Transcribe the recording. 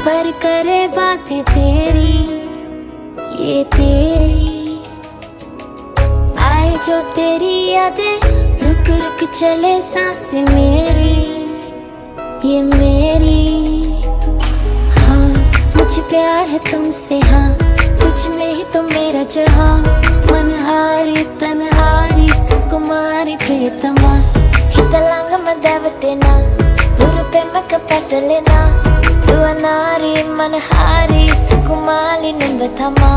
पर करे बातें तेरी, ये तेरी आए जो तेरी यादें, रुक रुक चले सांसें मेरी, ये मेरी। हाँ मुझे प्यार है तुमसे, हाँ तुझ में ही तो मेरा जहाँ, मनहारी तनहारी सुकुमारी प्रियतमा, हितलांग मदवटेना गुरुपे मक पटलेना, दुआनारी मनहारी सुकुमाली निंबथमा।